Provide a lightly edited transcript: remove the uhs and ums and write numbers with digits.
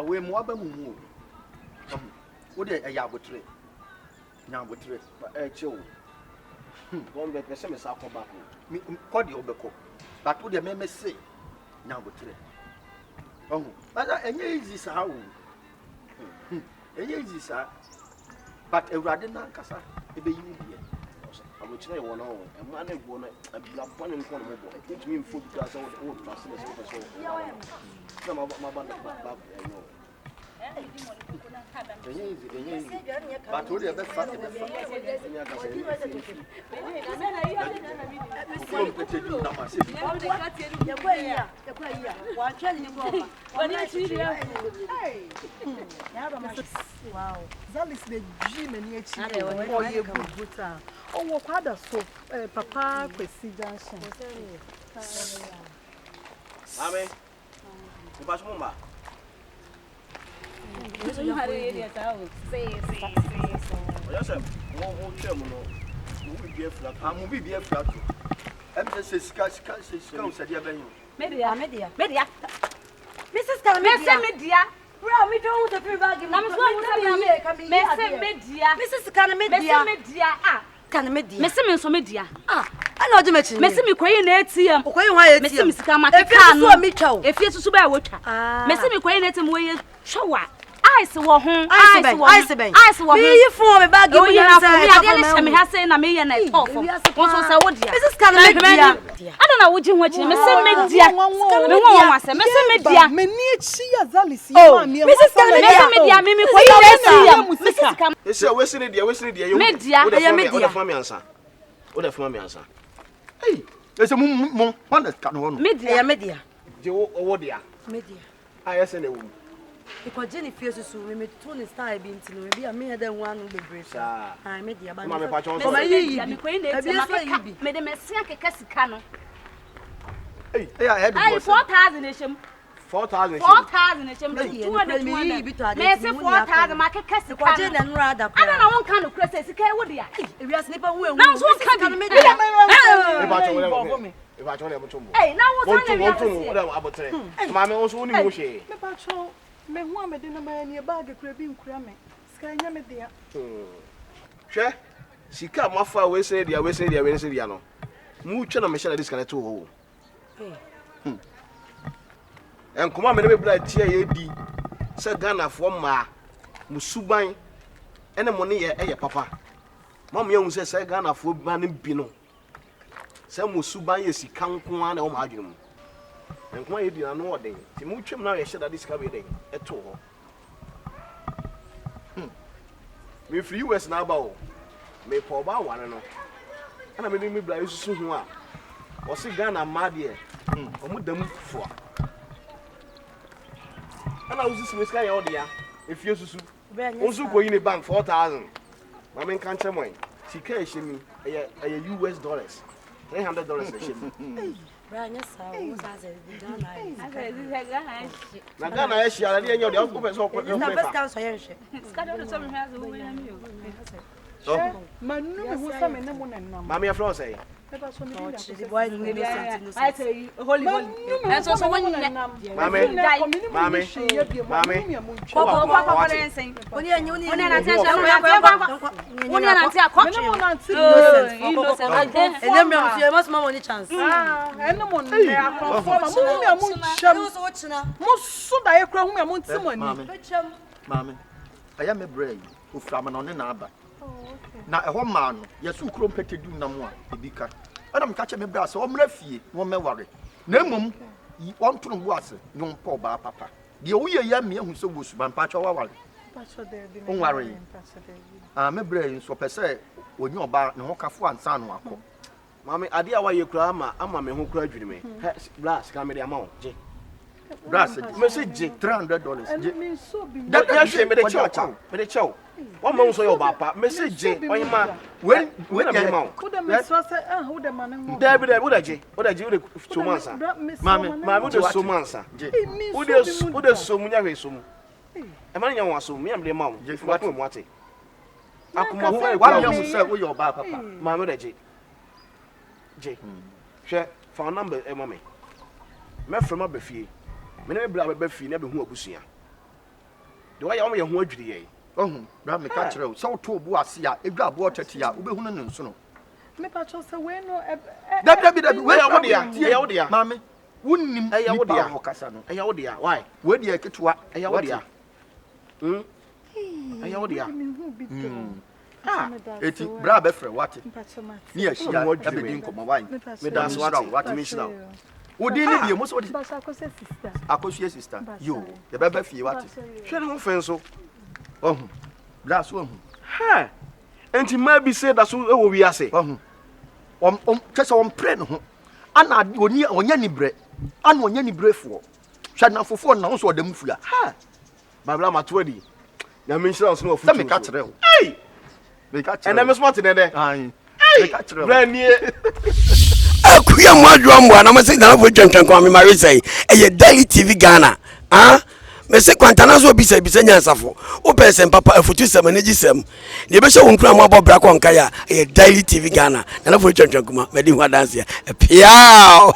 We mo aba mu. Wo de ayabotre. Nyabotre. Ba chewo. Won be pese me sa akoba ko. Mi ko de obeko. But wo de me say nyabotre. But enye easy sa wo. Enye easy sa. But Ewurade na nkasa ebe yi ni die. Abotre wo no e ma na egbo na abia pon nko no mo bo. I think me mfo bi asa wo pass the so. Na ma ba but what you have fat wow, that is the dream and yet oh, what other so Papa Kwesi Junction. Amen. Ubashumba. You had it out. Say. Yes, sir. More chairman. Be a flat. I will be a flat. Emphasis, cash, said you. Media. Mrs. Calamedia. Well, we don't want to be back. Mrs. Calamedia. Calamedia. Messi media. I know the machine. Messi me queen ATM. Messi Miss Kama. If you to buy water. Messi me queen ATM way shower. Ice wa hon. Ice wa. Me for me bag you me has say na me na talk. Won so say wo dia. Mrs. Calamedia. I don't know what you want. Messi media. Me won wan say Messi media. Me ni chi azalisi ma me. Mrs. Calamedia media me queen ATM. Mrs. Kama. You say we see there you. Media. Media. Fami ansa. Wo da fami ansa. Hey, there's a mum one that can one. Media. Je wo dia. Media. I say na wo. Because Jenny feels so we me tune style be into no be a me than one be brave. Ah, media ba. Mama pa chon. Me queen ATM. Me de Messi akeka sika no. Hey, I had 4,000 eshim. 4,000. 4,000 eshim. 200. Messi 4,000 akeka sika. Because Jenny and rather. I don't know one kind of crazy sika wo dia. If you are sleeping well. Now so can be. If I told you about hey, now what's on the Mamma also only wish. Me pacho me hu me de na ma ni bag kura bi nkura me. Sika nya me dia. Hwe sika mafa we say dia no. Mu twa na me share disconnect ho. En kuma me be bla tie ye di. Se Ghana fo ma musuban ene mo ne ye papa. Mam ye hu se Ghana fo ba ne bi no. Se musuban ye sika nko ana o ma adwene mu. En kuma ye di na no odin. Ti mu twem na ye share disconnect we den. Eto ho. Me free US na ba o. Me po ba wane no. Ana me bla yusu hu a. O si Ghana ma de o mu dam fo. Ana uzi sika ya odia. If you susu. Onzu go in bank 4,000. Ma me kan chemoy. Sika e shemi e US dollars. $300 e shemi. Branya sa o sa se Ghana. Na Ghana e shi ala de enyo de o pe so ko. na best can so yen hwe. Skado do so me hazo wo ya mi o. So, Manu me hu sa me ne mo nam. mama your friend say. Me ba so me The boy no be something. I say holy. And so when Mami. Papa dancing. Oni enye oni Oni na tia so Oni na tia kwa. Ene me am so must mama ni chance. Ah, ene mo ne akofo ma mu me amu cham. So china. Mo so da ye kra hu me amu ntimani. Mami. Aya me bray. Ofra ma no ne na aba. Na eho ma no yesu kro mpete du na mo a ebika adam ka che me bra se o mra fie wo meware na emom won tunu bu ase no po ba papa de o ye ya me hu se wo suban pa cha waware onware ah me bra yin so pese onyi oba ne ho kafo ansa no akọ mami ade a wa ye kura ama me ho kura adwiri me blast ka me de ama o je blast message $300 je Me so bi. da ya hwe me de chow one man so your papa message oyima when na ma Who the me so say who the man ngo. da bi da wo da je so mansa mama wo da so mansa wo da so mu nya hwe so mu e ma nya wa so mu ya me ma wo wa to mu ate akuma ho wa nya mu say wo your papa mama da je hwe phone number e mo me from abafie me na be bla abafie na be hu abusua The way you want to do. Bra me catch you. So to bu ase a edwa bo tete a ube hunu ne nso no. Me pa cho se we no Dabi we ya wo dia. Mame. Wunnim ya wo dia. Ho kasa no. Ya wo dia. Why? We dia ketewa. Ya wo dia. Ya wo dia. Eti bra be frɛ wate. Ni ahia e be din komo wan. Me dance what me shira. Wo din ni die mo so di. Ba sa akose sister. Akosua sister. Yo, ye be fie wate. Hwe no fen so. Bra so Ha. Enti ma bi say that so e wo wi ase. Kesa pre no ho. Ana oni onya ni bre. Ana onya ni brefo. Hwa na fofo na ho so odam fua. Ha. Babla matwadi. Na me shira so no fu. Say me ka kire ho. Hey. Me ka kire. And I'm smart in there. Ai. Me ka kire. Brand new. Akuya mwadwa mbwa na mase na fo twentwen kwa me mare say eye Daily TV Ghana. Me se kwantana so bisa nyansafo. O person papa afutu sem na gisem. Ne be hye won kura mo abobra kwa nka ya eye Daily TV Ghana. Na fo twentwen kuma me di ho dance ya. Piao.